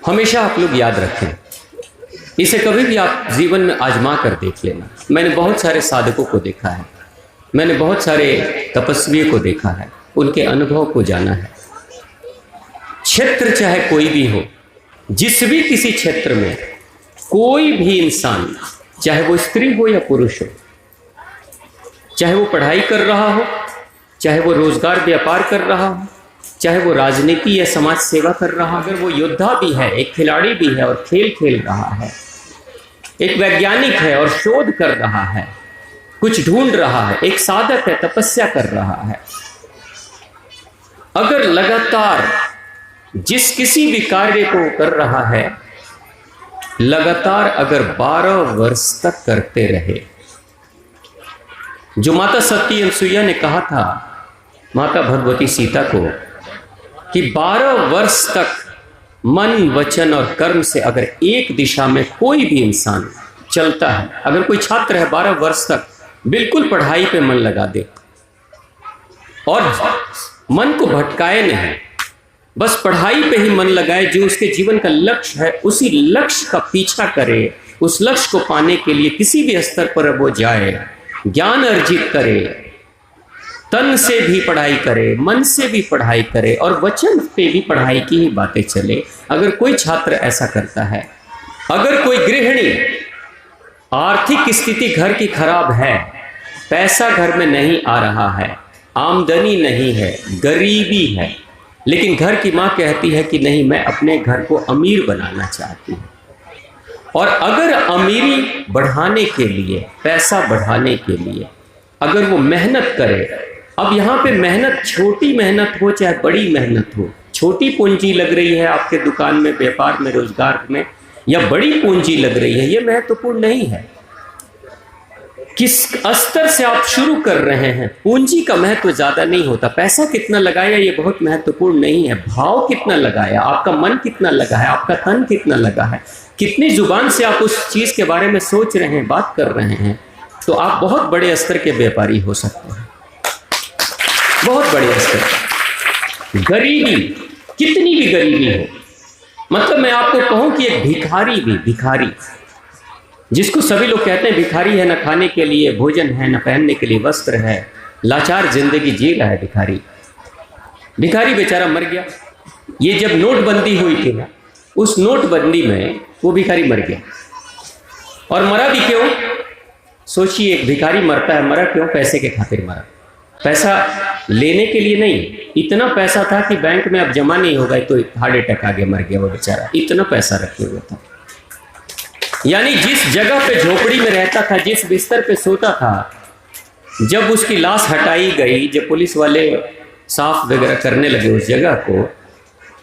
हमेशा आप लोग याद रखें, इसे कभी भी आप जीवन में आजमा कर देख लेना। मैंने बहुत सारे साधकों को देखा है, मैंने बहुत सारे तपस्वियों को देखा है, उनके अनुभव को जाना है। क्षेत्र चाहे कोई भी हो, जिस भी किसी क्षेत्र में कोई भी इंसान, चाहे वो स्त्री हो या पुरुष हो, चाहे वो पढ़ाई कर रहा हो, चाहे वो रोजगार व्यापार कर रहा हो, चाहे वो राजनीति या समाज सेवा कर रहा हो, अगर वो योद्धा भी है, एक खिलाड़ी भी है और खेल खेल रहा है, एक वैज्ञानिक है और शोध कर रहा है, कुछ ढूंढ रहा है, एक साधक है, तपस्या कर रहा है, अगर लगातार जिस किसी भी कार्य को कर रहा है, लगातार अगर 12 वर्ष तक करते रहे, जो माता सती अनसुईया ने कहा था माता भगवती सीता को कि 12 वर्ष तक मन, वचन और कर्म से अगर एक दिशा में कोई भी इंसान चलता है, अगर कोई छात्र है 12 वर्ष तक बिल्कुल पढ़ाई पे मन लगा दे और मन को भटकाए नहीं, बस पढ़ाई पे ही मन लगाए, जो उसके जीवन का लक्ष्य है उसी लक्ष्य का पीछा करे, उस लक्ष्य को पाने के लिए किसी भी स्तर पर वो जाए, ज्ञान अर्जित करे, तन से भी पढ़ाई करे, मन से भी पढ़ाई करे और वचन पे भी पढ़ाई की ही बातें चले। अगर कोई छात्र ऐसा करता है, अगर कोई गृहिणी आर्थिक स्थिति घर की खराब है, पैसा घर में नहीं आ रहा है, आमदनी नहीं है, गरीबी है, लेकिन घर की माँ कहती है कि नहीं, मैं अपने घर को अमीर बनाना चाहती हूँ, और अगर अमीरी बढ़ाने के लिए, पैसा बढ़ाने के लिए अगर वो मेहनत करे, अब यहाँ पे मेहनत छोटी मेहनत हो चाहे बड़ी मेहनत हो, छोटी पूंजी लग रही है आपके दुकान में, व्यापार में, रोजगार में, या बड़ी पूंजी लग रही है, ये महत्वपूर्ण नहीं है। किस स्तर से आप शुरू कर रहे हैं, पूंजी का महत्व ज्यादा नहीं होता। पैसा कितना लगाया ये बहुत महत्वपूर्ण नहीं है, भाव कितना लगाया, आपका मन कितना लगा है, आपका तन कितना लगा है, कितनी जुबान से आप उस चीज के बारे में सोच रहे हैं, बात कर रहे हैं, तो आप बहुत बड़े स्तर के व्यापारी हो सकते हैं, बहुत बड़े स्तर। गरीबी, कितनी भी गरीबी हो, मतलब मैं आपको कहूं कि एक भिखारी भी, भिखारी जिसको सभी लोग कहते हैं भिखारी है, न खाने के लिए भोजन है, न पहनने के लिए वस्त्र है, लाचार जिंदगी जी रहा है भिखारी। भिखारी बेचारा मर गया। ये जब नोटबंदी हुई थी ना, उस नोटबंदी में वो भिखारी मर गया। और मरा भी क्यों? सोचिए, एक भिखारी मरता है, मरा क्यों? पैसे के खातिर मरा। पैसा लेने के लिए नहीं, इतना पैसा था कि बैंक में अब जमा नहीं होगा, तो हार्ट अटैक आ गया, मर गया वो बेचारा, इतना पैसा रखे हुए था। यानी जिस जगह पे झोपड़ी में रहता था, जिस बिस्तर पे सोता था, जब उसकी लाश हटाई गई, जब पुलिस वाले साफ वगैरह करने लगे उस जगह को,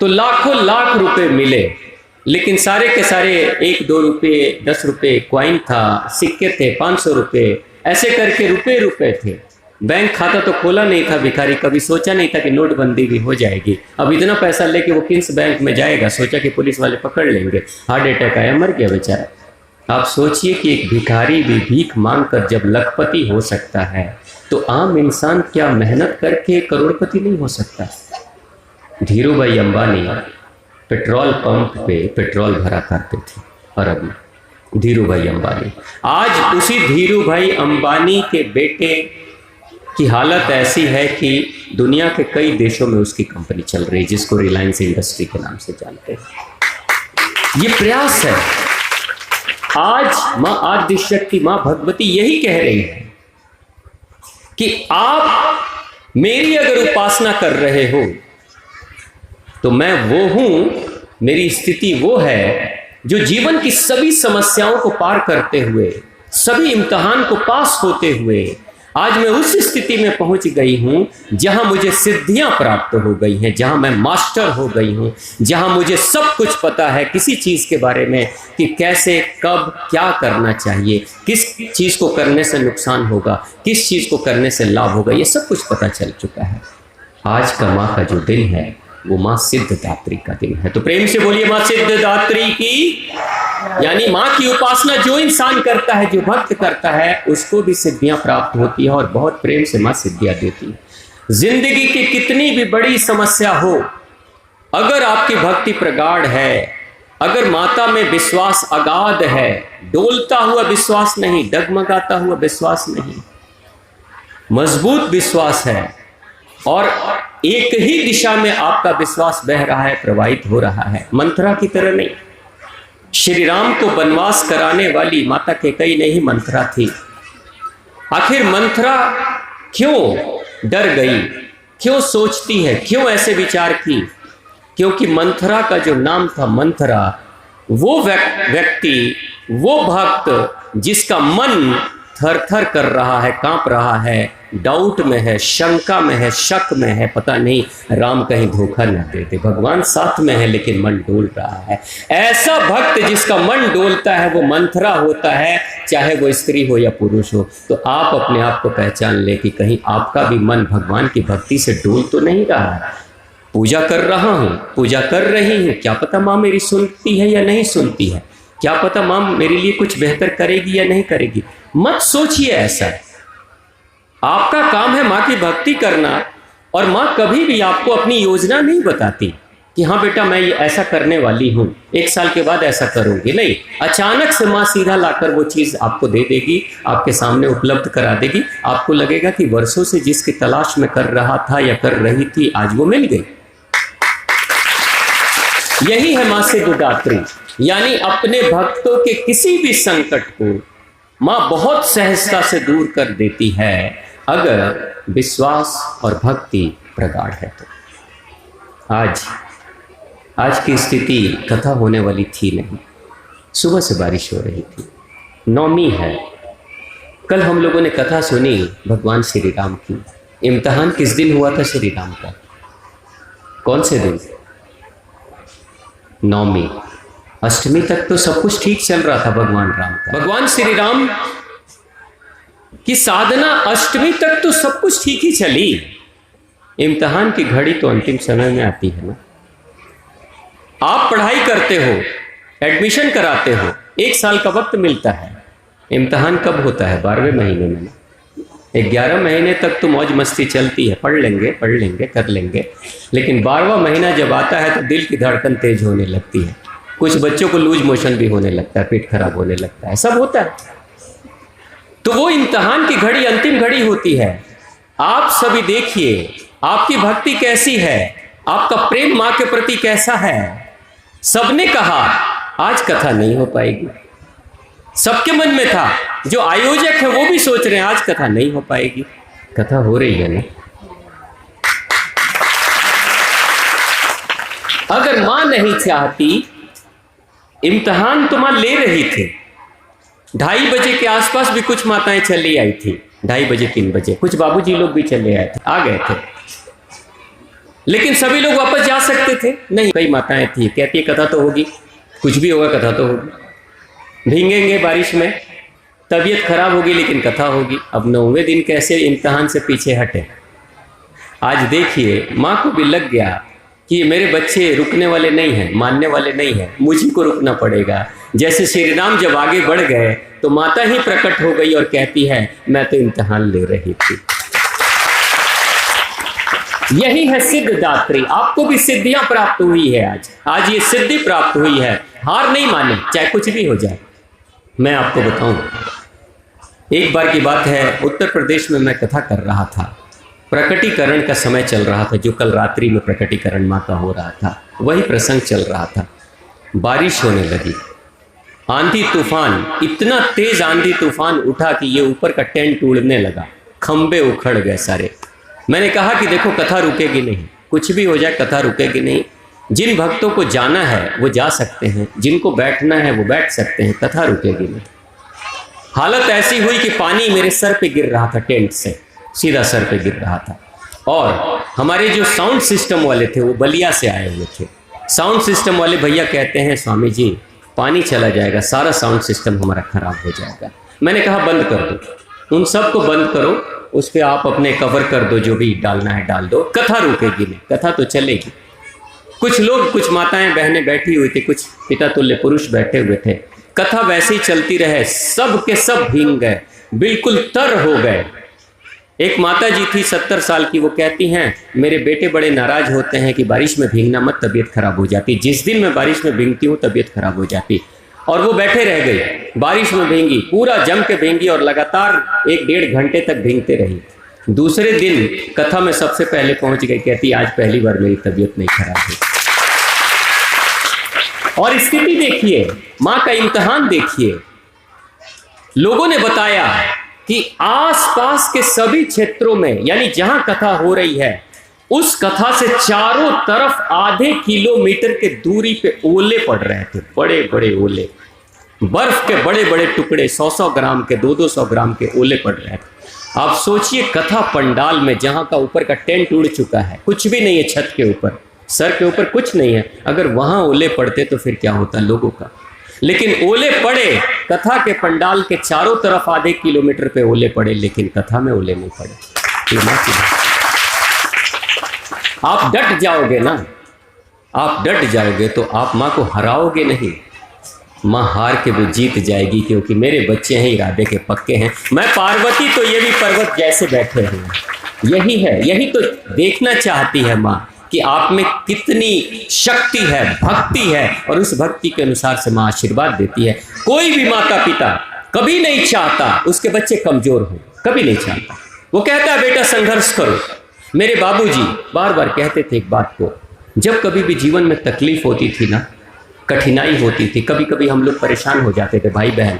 तो लाखों लाख रुपए मिले, लेकिन सारे के सारे 1-2 रुपये, 10 रुपये क्वाइन था, सिक्के थे, 500 रुपये, ऐसे करके रुपए रुपए थे। बैंक खाता तो खोला नहीं था भिखारी, कभी सोचा नहीं था कि नोटबंदी भी हो जाएगी। अब इतना पैसा लेके वो किस बैंक में जाएगा? सोचा कि पुलिस वाले पकड़ लेंगे, हार्ट अटैक आया, मर गया बेचारा। आप सोचिए कि एक भिखारी भी भीख मांगकर जब लखपति हो सकता है, तो आम इंसान क्या मेहनत करके करोड़पति नहीं हो सकता? धीरूभाई अंबानी पेट्रोल पंप पे पेट्रोल भरा करते थे अरब में। धीरूभाई अंबानी, आज उसी धीरूभाई अंबानी के बेटे की हालत ऐसी है कि दुनिया के कई देशों में उसकी कंपनी चल रही है, जिसको रिलायंस इंडस्ट्री के नाम से जानते हैं। ये प्रयास है। आज मां आदिशक्ति, मां भगवती यही कह रही है कि आप मेरी अगर उपासना कर रहे हो तो मैं वो हूं, मेरी स्थिति वो है जो जीवन की सभी समस्याओं को पार करते हुए, सभी इम्तिहान को पास होते हुए आज मैं उस स्थिति में पहुंच गई हूं जहां मुझे सिद्धियां प्राप्त हो गई हैं, जहां मैं मास्टर हो गई हूं, जहां मुझे सब कुछ पता है किसी चीज के बारे में कि कैसे, कब, क्या करना चाहिए, किस चीज को करने से नुकसान होगा, किस चीज को करने से लाभ होगा, ये सब कुछ पता चल चुका है। आज का माँ का जो दिन है वो माँ सिद्धदात्री का दिन है। तो प्रेम से बोलिए माँ सिद्धदात्री की। यानी माँ की उपासना जो इंसान करता है, जो भक्त करता है, उसको भी सिद्धियां प्राप्त होती है और बहुत प्रेम से माँ सिद्धियां देती है। जिंदगी की कितनी भी बड़ी समस्या हो, अगर आपकी भक्ति प्रगाढ़ है अगर माता में विश्वास अगाध है, डोलता हुआ विश्वास नहीं, डगमगाता हुआ विश्वास नहीं, मजबूत विश्वास है और एक ही दिशा में आपका विश्वास बह रहा है, प्रवाहित हो रहा है, मंथरा की तरह नहीं। श्री राम को वनवास कराने वाली माता कैकेयी नहीं, मंथरा थी। आखिर मंथरा क्यों डर गई, क्यों सोचती है, क्यों ऐसे विचार की? क्योंकि मंथरा का जो नाम था मंथरा, वो व्यक्ति, वो भक्त जिसका मन थर थर कर रहा है, कांप रहा है, डाउट में है, शंका में है, शक में है, पता नहीं राम कहीं धोखा न देते, भगवान साथ में है लेकिन मन डोल रहा है। ऐसा भक्त जिसका मन डोलता है वो मंथरा होता है, चाहे वो स्त्री हो या पुरुष हो। तो आप अपने आप को पहचान ले कि कहीं आपका भी मन भगवान की भक्ति से डोल तो नहीं रहा है। पूजा कर रहा हूँ, पूजा कर रही हूँ, क्या पता माँ मेरी सुनती है या नहीं सुनती है, क्या पता माँ मेरे लिए कुछ बेहतर करेगी या नहीं करेगी। मत सोचिए ऐसा। आपका काम है माँ की भक्ति करना, और माँ कभी भी आपको अपनी योजना नहीं बताती कि हाँ बेटा मैं ये ऐसा करने वाली हूँ, 1 साल के बाद ऐसा करूँगी। नहीं, अचानक से माँ सीधा लाकर वो चीज़ आपको दे देगी, आपके सामने उपलब्ध करा देगी। आपको लगेगा कि वर्षों से जिसकी तलाश में कर रहा था या कर रही थी, आज वो मिल गई। यही है माँ सिद्धदात्री, यानी अपने भक्तों के किसी भी संकट को माँ बहुत सहजता से दूर कर देती है, अगर विश्वास और भक्ति प्रगाढ़ है तो। आज की स्थिति कथा होने वाली थी नहीं, सुबह से बारिश हो रही थी, नौमी है। कल हम लोगों ने कथा सुनी भगवान श्री राम की। इम्तिहान किस दिन हुआ था श्री राम का? कौन से दिन? नौमी। अष्टमी तक तो सब कुछ ठीक चल रहा था भगवान राम का। भगवान श्री राम की साधना अष्टमी तक तो सब कुछ ठीक ही चली। इम्तिहान की घड़ी तो अंतिम समय में आती है ना। आप पढ़ाई करते हो, एडमिशन कराते हो, 1 साल का वक्त मिलता है। इम्तिहान कब होता है? 12वें महीने में ना। 11 महीने तक तो मौज मस्ती चलती है, पढ़ लेंगे कर लेंगे, लेकिन 12वां महीना जब आता है तो दिल की धड़कन तेज होने लगती है। कुछ बच्चों को लूज मोशन भी होने लगता है, पेट खराब होने लगता है, सब होता है। तो वो इम्तिहान की घड़ी अंतिम घड़ी होती है। आप सभी देखिए आपकी भक्ति कैसी है, आपका प्रेम माँ के प्रति कैसा है। सबने कहा आज कथा नहीं हो पाएगी, सबके मन में था। जो आयोजक है वो भी सोच रहे हैं आज कथा नहीं हो पाएगी। कथा हो रही है ना। अगर माँ नहीं चाहती, इम्तिहान तो माँ ले रही थी। 2:30 बजे के आसपास भी कुछ माताएं चली आई थी, 2:30 बजे 3 बजे कुछ बाबूजी लोग भी चले आए थे, आ गए थे, लेकिन सभी लोग वापस जा सकते थे नहीं। कई माताएं थी कहती है कथा तो होगी, कुछ भी होगा कथा तो होगी। भीगेंगे बारिश में, तबीयत खराब होगी, लेकिन कथा होगी। अब 9वें दिन कैसे इम्तिहान से पीछे हटे। आज देखिए माँ को भी लग गया कि मेरे बच्चे रुकने वाले नहीं हैं, मानने वाले नहीं हैं, मुझी को रुकना पड़ेगा। जैसे श्री राम जब आगे बढ़ गए तो माता ही प्रकट हो गई और कहती है मैं तो इम्तिहान ले रही थी। यही है सिद्धदात्री। आपको भी सिद्धियां प्राप्त हुई है। आज ये सिद्धि प्राप्त हुई है। हार नहीं माने, चाहे कुछ भी हो जाए। मैं आपको बताऊं, एक बार की बात है, उत्तर प्रदेश में मैं कथा कर रहा था। प्रकटीकरण का समय चल रहा था, जो कल रात्रि में प्रकटीकरण माँ का हो रहा था, वही प्रसंग चल रहा था। बारिश होने लगी, आंधी तूफान, इतना तेज आंधी तूफान उठा कि ये ऊपर का टेंट उड़ने लगा, खंबे उखड़ गए सारे। मैंने कहा कि देखो कथा रुकेगी नहीं, कुछ भी हो जाए कथा रुकेगी नहीं। जिन भक्तों को जाना है वो जा सकते हैं, जिनको बैठना है वो बैठ सकते हैं, कथा रुकेगी नहीं। हालत ऐसी हुई कि पानी मेरे सर पे गिर रहा था, टेंट से सीधा सर पे गिर रहा था। और हमारे जो साउंड सिस्टम वाले थे वो बलिया से आए हुए थे। साउंड सिस्टम वाले भैया कहते हैं स्वामी जी पानी चला जाएगा, सारा साउंड सिस्टम हमारा खराब हो जाएगा। मैंने कहा बंद कर दो, उन सबको बंद करो, उस पर आप अपने कवर कर दो, जो भी डालना है डाल दो, कथा रुकेगी नहीं, कथा तो चलेगी। कुछ लोग, कुछ माताएं बहनें बैठी हुई थी, कुछ पिता तुल्य पुरुष बैठे हुए थे। कथा वैसे ही चलती रहे, सब के सब भीग गए, बिल्कुल तर हो गए। एक माता जी थी 70 साल की, वो कहती हैं मेरे बेटे बड़े नाराज होते हैं कि बारिश में भीगना मत, तबीयत खराब हो जाती। जिस दिन मैं बारिश में भीगती हूँ तबीयत खराब हो जाती। और वो बैठे रह गई, बारिश में भींगी, पूरा जम के भींगी और लगातार 1-1.5 घंटे तक भीगते रही। दूसरे दिन कथा में सबसे पहले पहुंच गई, कहती आज पहली बार मेरी तबीयत नहीं खराब हुई। और स्थिति देखिए, मां का इम्तिहान देखिए। लोगों ने बताया कि आसपास के सभी क्षेत्रों में, यानी जहां कथा हो रही है उस कथा से चारों तरफ आधे किलोमीटर के दूरी पे ओले पड़ रहे थे, बड़े बड़े ओले, बर्फ के बड़े बड़े टुकड़े, 100-100 ग्राम के, 200-200 ग्राम के ओले पड़ रहे थे। आप सोचिए कथा पंडाल में जहां का ऊपर का टेंट उड़ चुका है, कुछ भी नहीं है छत के ऊपर, सर के ऊपर कुछ नहीं है, अगर वहां ओले पड़ते तो फिर क्या होता लोगों का। लेकिन ओले पड़े, कथा के पंडाल के चारों तरफ आधे किलोमीटर पे ओले पड़े, लेकिन कथा में ओले नहीं पड़े। आप डट जाओगे ना, आप डट जाओगे तो आप माँ को हराओगे नहीं, माँ हार के भी जीत जाएगी, क्योंकि मेरे बच्चे हैं, इरादे के पक्के हैं। मैं पार्वती तो ये भी पर्वत जैसे बैठे हैं, यही है, यही तो देखना चाहती है माँ कि आप में कितनी शक्ति है, भक्ति है, और उस भक्ति के अनुसार से माँ आशीर्वाद देती है। कोई भी माता पिता कभी नहीं चाहता उसके बच्चे कमजोर हो, कभी नहीं चाहता। वो कहता है बेटा संघर्ष करो। मेरे बाबूजी बार बार कहते थे एक बात को, जब कभी भी जीवन में तकलीफ होती थी ना, कठिनाई होती थी, कभी कभी हम लोग परेशान हो जाते थे भाई बहन,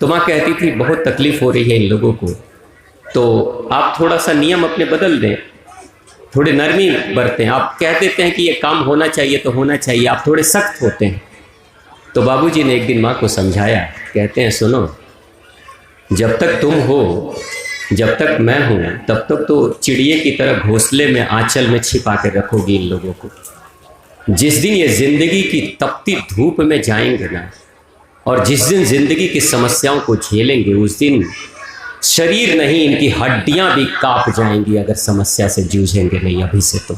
तो माँ कहती थी बहुत तकलीफ हो रही है इन लोगों को, तो आप थोड़ा सा नियम अपने बदल दें, थोड़े नरमी बरतें। आप कह देते हैं कि ये काम होना चाहिए तो होना चाहिए, आप थोड़े सख्त होते हैं। तो बाबूजी ने एक दिन माँ को समझाया, कहते हैं सुनो, जब तक तुम हो, जब तक मैं हूँ, तब तक तो चिड़िए की तरह घोंसले में, आंचल में छिपा के रखोगी इन लोगों को। जिस दिन ये जिंदगी की तपती धूप में जाएंगे ना, और जिस दिन जिंदगी की समस्याओं को झेलेंगे, उस दिन शरीर नहीं इनकी हड्डियां भी कांप जाएंगी अगर समस्या से जूझेंगे नहीं अभी से। तो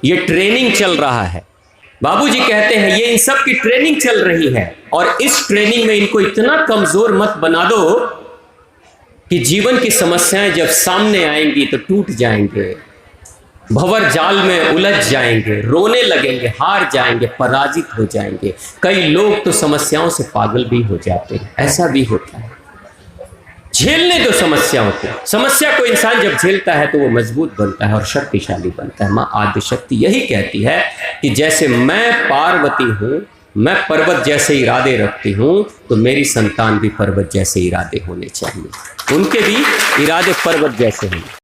ये ट्रेनिंग चल रहा है। बाबूजी कहते हैं ये इन सब की ट्रेनिंग चल रही है, और इस ट्रेनिंग में इनको इतना कमजोर मत बना दो कि जीवन की समस्याएं जब सामने आएंगी तो टूट जाएंगे, भंवर जाल में उलझ जाएंगे, रोने लगेंगे, हार जाएंगे, पराजित हो जाएंगे। कई लोग तो समस्याओं से पागल भी हो जाते हैं, ऐसा भी होता है। झेलने दो समस्याओं को। समस्या को इंसान जब झेलता है तो वो मजबूत बनता है और शक्तिशाली बनता है। माँ आदि शक्ति यही कहती है कि जैसे मैं पार्वती हूँ, मैं पर्वत जैसे इरादे रखती हूँ, तो मेरी संतान भी पर्वत जैसे इरादे होने चाहिए, उनके भी इरादे पर्वत जैसे होंगे।